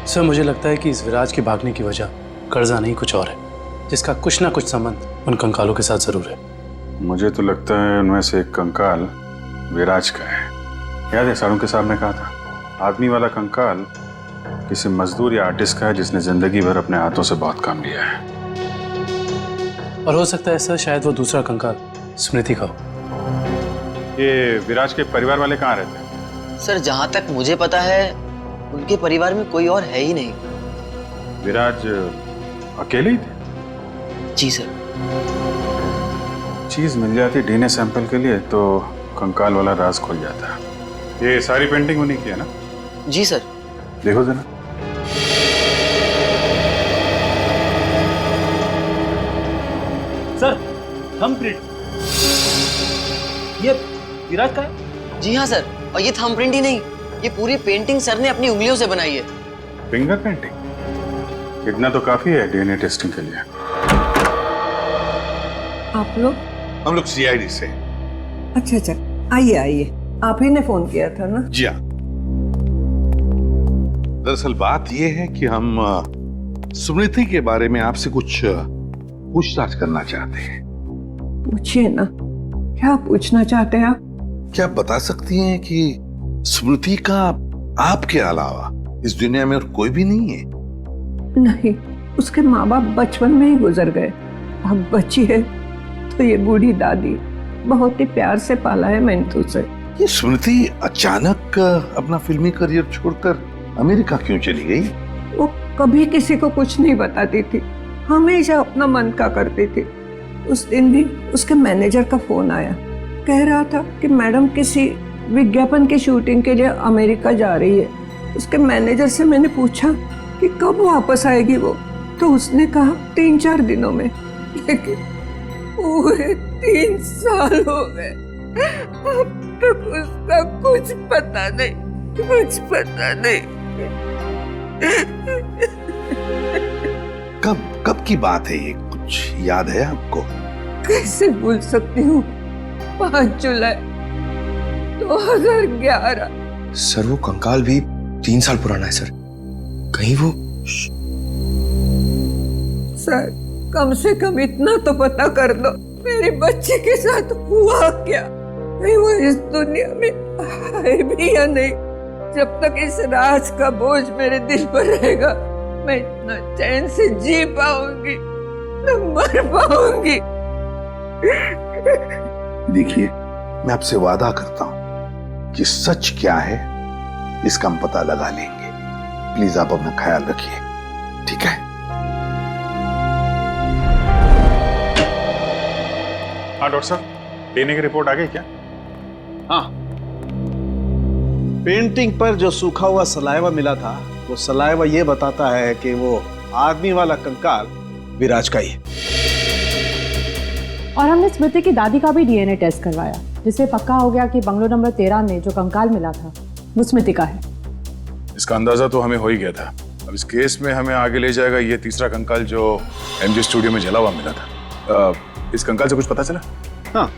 सर, मुझे लगता है कि इस विराज के भागने की वजह कर्जा नहीं कुछ और है, जिसका कुछ ना कुछ संबंध उन कंकालों के साथ जरूर है। मुझे तो लगता है उनमें से एक कंकाल विराज का है। याद है सारुण के साहब ने कहा था, आदमी वाला कंकाल किसी मजदूर या आर्टिस्ट का है जिसने जिंदगी भर अपने हाथों से बहुत काम लिया है। और हो सकता है सर शायद वो दूसरा कंकाल स्मृति का हो। ये विराज के परिवार वाले कहाँ रहते हैं? सर जहां तक मुझे पता है उनके परिवार में कोई और है ही नहीं। विराज अकेले ही थे? जी सर। चीज मिल जाती डीएनए सैंपल के लिए तो कंकाल वाला राज खुल जाता। ये सारी पेंटिंग उन्हीं की है ना? जी सर। देखो जरा। सर थंबप्रिंट ये विराज का है? जी हाँ सर, और ये थंबप्रिंट ही नहीं, ये पूरी पेंटिंग सर ने अपनी उंगलियों से बनाई है। Finger painting? इतना तो काफी है डीएनए टेस्टिंग के लिए। आप लोग? हम लोग सीआईडी से। अच्छा अच्छा, आइए आइए, आप ही ने फोन किया था ना? जी हाँ। दरअसल बात यह है कि हम स्मृति के बारे में आपसे कुछ पूछताछ करना चाहते हैं। पूछिए ना, क्या पूछना चाहते हैं आप? क्या आप बता सकती हैं कि स्मृति का आपके अलावा इस दुनिया में और कोई भी नहीं है? नहीं, उसके माँ बाप बचपन में ही गुजर गए। अब बची है तो ये बूढ़ी दादी, बहुत ही प्यार से पाला है मैंने उसे। ये स्मृति अचानक अपना फिल्मी करियर छोड़कर अमेरिका क्यों चली गई? वो कभी किसी को कुछ नहीं बताती थी, हमेशा अपना मन का करती थी। उस दिन भी उसके मैनेजर का फोन आया, कह रहा था कि मैडम किसी विज्ञापन की शूटिंग के लिए अमेरिका जा रही है। उसके मैनेजर से मैंने पूछा कि कब वापस आएगी वो, तो उसने कहा 3-4 दिनों में। लेकिन पूरे 3 साल हो गए, अब तक उसका कुछ पता नहीं, कुछ पता नहीं। कब की बात है ये, कुछ याद है आपको? कैसे भूल सकती हूँ, 5 जुलाई 2011। सर वो कंकाल भी 3 साल पुराना है सर, कहीं वो। सर कम से कम इतना तो पता कर दो, मेरी बच्ची के साथ हुआ क्या? नहीं वो इस दुनिया में है भी या नहीं? जब तक इस राज का बोझ मेरे दिल पर रहेगा, मैं इतना चैन से जी पाऊंगी न मर पाऊंगी। देखिए, मैं आपसे वादा करता हूं कि सच क्या है इसका हम पता लगा लेंगे। प्लीज आप अपना ख्याल रखिए, ठीक है? हाँ डॉक्टर साहब, डीएनए की रिपोर्ट आ गई क्या? हाँ, पेंटिंग पर जो सूखा हुआ सलाइवा मिला था, वो सलाइवा ये बताता है कि वो आदमी वाला कंकाल विराज का ही है। और हमने स्मृति की दादी का भी डीएनए टेस्ट करवाया, जिससे पक्का हो गया कि बंगलो नंबर 13 में जो कंकाल मिला था वो स्मृति का है। इसका अंदाजा तो हमें हो ही गया था। अब इस केस में हमें आगे ले जाएगा ये तीसरा कंकाल जो एमजे स्टूडियो में जला हुआ मिला था। इस कंकाल से कुछ पता चला? हाँ,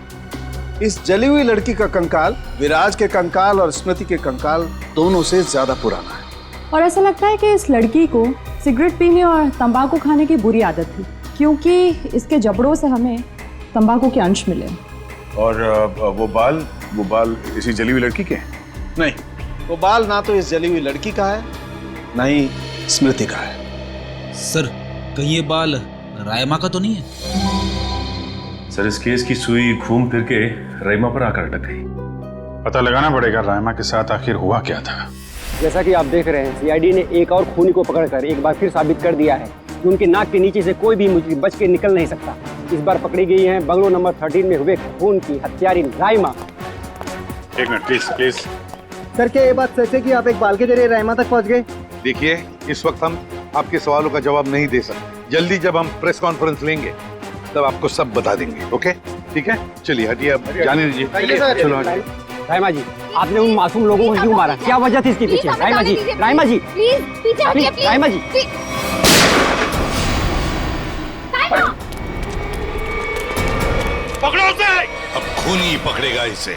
इस जली हुई लड़की का कंकाल विराज के कंकाल और स्मृति के कंकाल दोनों से ज्यादा पुराना है। और ऐसा लगता है कि इस लड़की को सिगरेट पीने और तंबाकू खाने की बुरी आदत थी, क्योंकि इसके जबड़ों से हमें तंबाकू के अंश मिले। और वो बाल इसी जली हुई लड़की के हैं? नहीं, वो बाल ना तो इस जली हुई लड़की का है, ना ही स्मृति का है। सर कहीं ये बाल रायमा का तो नहीं है? सर इस केस की सुई घूम फिर के रायमा पर आकर अटक गई। पता लगाना पड़ेगा रायमा के साथ आखिर हुआ क्या था। जैसा कि आप देख रहे हैं, सीआईडी ने एक और खूनी को पकड़कर एक बार फिर साबित कर दिया है कि उनके नाक के नीचे से कोई भी मुजरिम बच के निकल नहीं सकता। इस बार पकड़ी गई है बंगलो नंबर 13 में हुए खून की हत्यारी रायमा। एक मिनट प्लीज। सर क्या ये बात सच है कि आप एक बाल के जरिए रायमा तक पहुंच गए? देखिए, इस वक्त हम आपके सवालों का जवाब नहीं दे सकते। जल्दी जब हम प्रेस कॉन्फ्रेंस लेंगे तब आपको सब बता देंगे। ओके, ठीक है? चलिए हटिए, अब जाने दीजिए। चलो हटिए। रायमा जी, आपने उन मासूम लोगों को क्यों मारा? क्या वजह थी इसके पीछे? रायमा जी, रायमा जी, प्लीज पीछे हटिए, प्लीज। रायमा जी, पकड़ो उसे। अब खूनी पकड़ेगा इसे।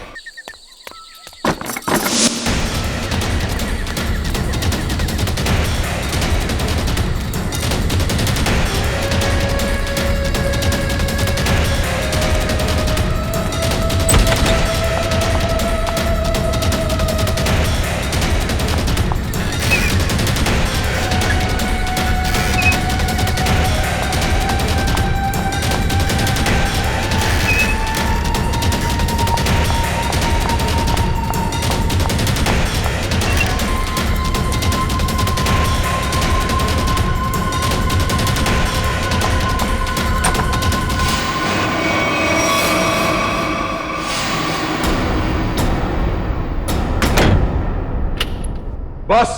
बस,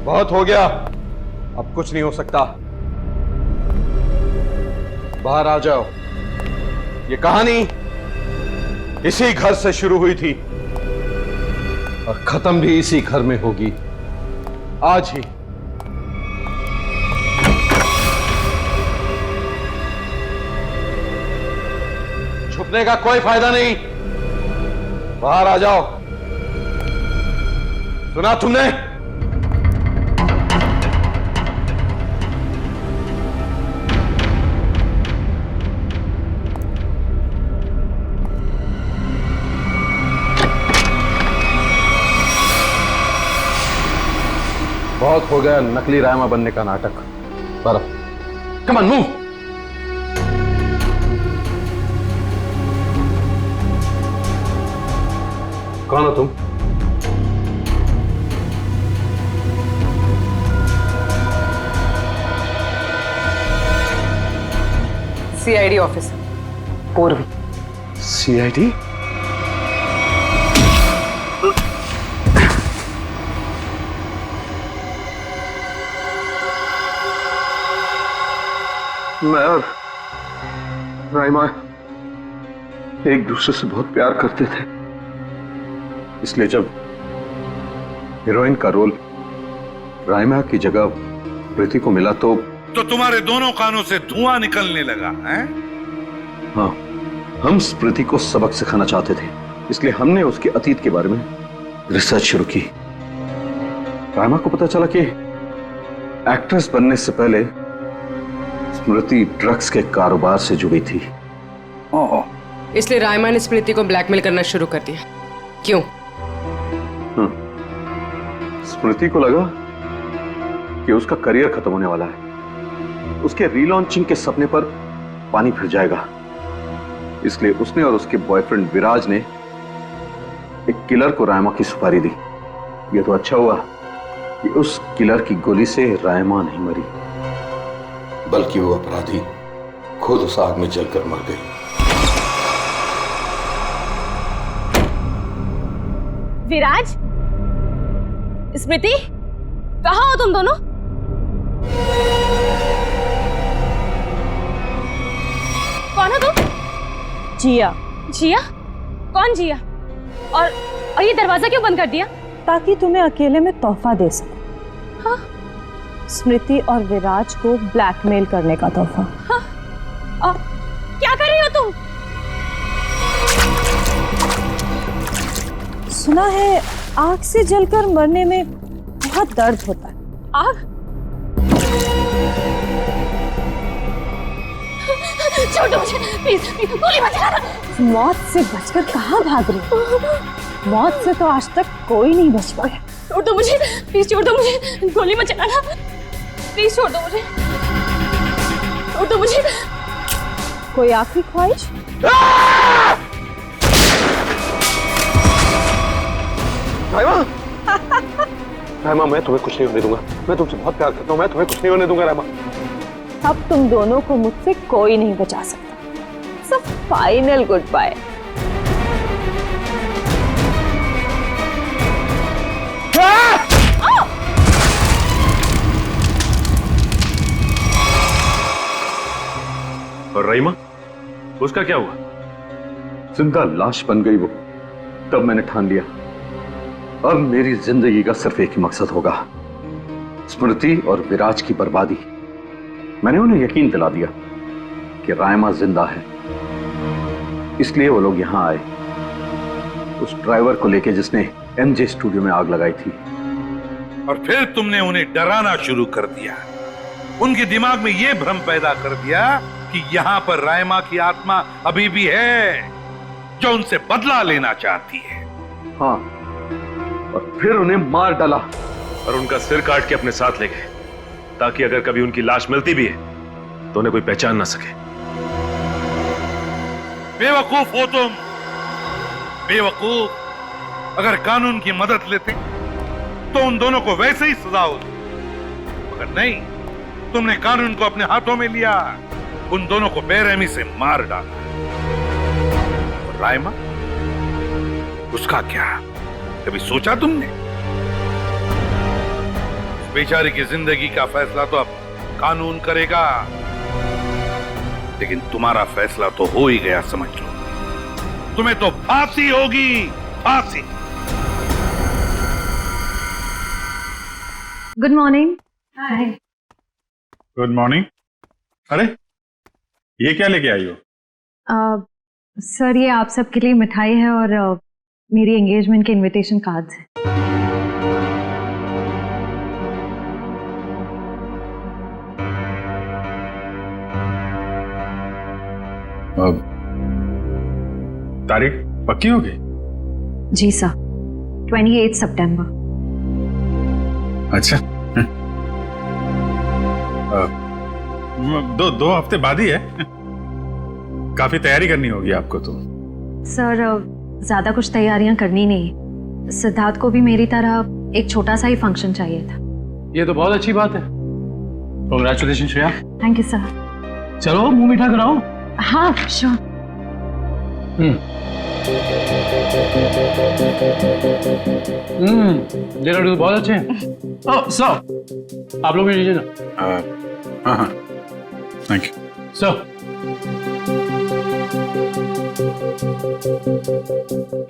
बहुत हो गया, अब कुछ नहीं हो सकता। बाहर आ जाओ। ये कहानी इसी घर से शुरू हुई थी और खत्म भी इसी घर में होगी, आज ही। छुपने का कोई फायदा नहीं, बाहर आ जाओ। सुना तुमने? बहुत हो गया नकली रायमा बनने का नाटक। पर कम ऑन, मूव। कौन हो तुम? सीआईडी ऑफिसर पूर्वी। सीआईडी? मैं और राइमा एक दूसरे से बहुत प्यार करते थे, इसलिए जब हीरोइन का रोल राइमा की जगह प्रीति को मिला तो तुम्हारे दोनों कानों से धुआं निकलने लगा है? हाँ, हम स्मृति को सबक सिखाना चाहते थे, इसलिए हमने उसके अतीत के बारे में रिसर्च शुरू की। राइमा को पता चला कि एक्ट्रेस बनने से पहले स्मृति ड्रग्स के कारोबार से जुड़ी थी। इसलिए रायमा ने स्मृति को ब्लैकमेल करना शुरू कर दिया। क्यों? स्मृति को लगा कि उसका करियर खत्म होने वाला है, उसके रीलॉन्चिंग के सपने पर पानी फिर जाएगा, इसलिए उसने और उसके बॉयफ्रेंड विराज ने एक किलर को रायमा की सुपारी दी। यह तो अच्छा हुआ कि उस किलर की गोली से रायमा नहीं मरी, बल्कि वो अपराधी खुद उस आग में जलकर मर गई। विराज, स्मृति, कहाँ हो तुम दोनों? कौन हो तुम? जिया। जिया? कौन जिया? और ये दरवाजा क्यों बंद कर दिया? ताकि तुम्हें अकेले में तोहफा दे सकूं। हाँ? स्मृति और विराज को ब्लैकमेल करने का तोहफा। हाँ? क्या कर रही हो तुम? सुना है आग से जलकर मरने में बहुत दर्द होता है। आग? छोड़ो मुझे, प्लीज, गोली मत चलाना। मौत से बचकर कहाँ भाग रही हो? मौत से तो आज तक कोई नहीं बच पाया। छोड़ दो मुझे, प्लीज छोड़ दो मुझे, गोली मत चलाना, प्लीज छोड़ दो मुझे, छोड़ दो मुझे। कोई आखिरी ख्वाहिश? रायमा, रायमा, मैं तुम्हें कुछ नहीं होने दूंगा। मैं तुमसे बहुत प्यार करता हूँ, मैं तुम्हें कुछ नहीं होने दूंगा रायमा। अब तुम दोनों को मुझसे कोई नहीं बचा सकता। सब फाइनल गुड बाय। और रहीमा, उसका क्या हुआ? जिंदा लाश बन गई वो। तब मैंने ठान लिया, अब मेरी जिंदगी का सिर्फ एक ही मकसद होगा, स्मृति और विराज की बर्बादी। मैंने उन्हें यकीन दिला दिया कि रायमा जिंदा है, इसलिए वो लोग यहां आए, उस ड्राइवर को लेके जिसने एमजे स्टूडियो में आग लगाई थी। और फिर तुमने उन्हें डराना शुरू कर दिया, उनके दिमाग में यह भ्रम पैदा कर दिया कि यहां पर रायमा की आत्मा अभी भी है, जो उनसे बदला लेना चाहती है। हाँ, और फिर उन्हें मार डाला और उनका सिर काट के अपने साथ ले गए, ताकि अगर कभी उनकी लाश मिलती भी है तो उन्हें कोई पहचान ना सके। बेवकूफ हो तुम, बेवकूफ। अगर कानून की मदद लेते तो उन दोनों को वैसे ही सजा होती, मगर नहीं, तुमने कानून को अपने हाथों में लिया, उन दोनों को बेरहमी से मार डाला। और रायमा, उसका क्या? कभी सोचा तुमने? बेचारी की जिंदगी का फैसला तो अब कानून करेगा, लेकिन तुम्हारा फैसला तो हो ही गया, समझ लो। तुम्हें तो फांसी होगी, फांसी। Good morning. Hi. Good morning. अरे ये क्या लेके आई हो? सर ये आप सबके लिए मिठाई है और मेरी एंगेजमेंट के इनविटेशन कार्ड्स हैं। तारीख पक्की होगी? जी सर, 28 सितंबर। अच्छा। दो हफ्ते बाद ही है। काफी तैयारी करनी होगी आपको तो। सर ज्यादा कुछ तैयारियां करनी नहीं, सिद्धार्थ को भी मेरी तरह एक छोटा सा ही फंक्शन चाहिए था। ये तो बहुत अच्छी बात है। Congratulation Shreya. Thank you sir. चलो मुंह मीठा कराओ। हाँ श्योर। ये लड्डू तो बहुत अच्छे हैं। ओह सर, आप लोग भी लीजिए ना। हाँ हाँ थैंक यू सर।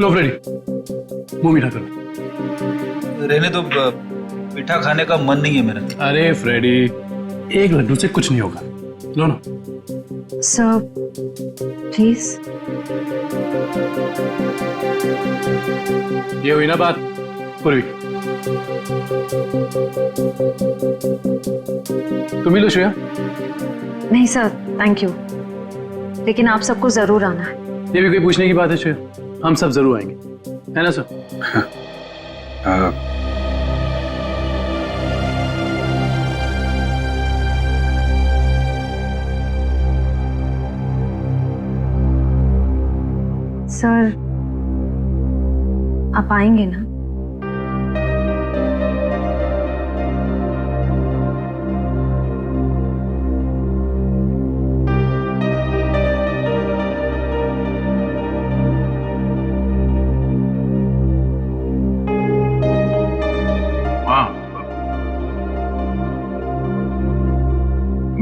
लो फ्रेडी, मुंह मीठा करो। रहने तो मीठा खाने का मन नहीं है मेरा। अरे फ्रेडी, एक लड्डू से कुछ नहीं होगा, लो ना। Sir please. ये हुई ना बात पूर्वी। तुम ही लो श्रेया। नहीं सर थैंक यू, लेकिन आप सबको जरूर आना है। ये भी कोई पूछने की बात है श्रेया? हम सब जरूर आएंगे, है ना सर? सर आप आएंगे ना?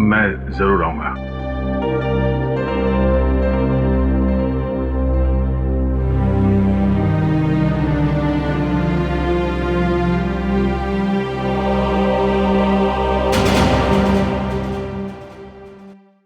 मैं जरूर आऊंगा।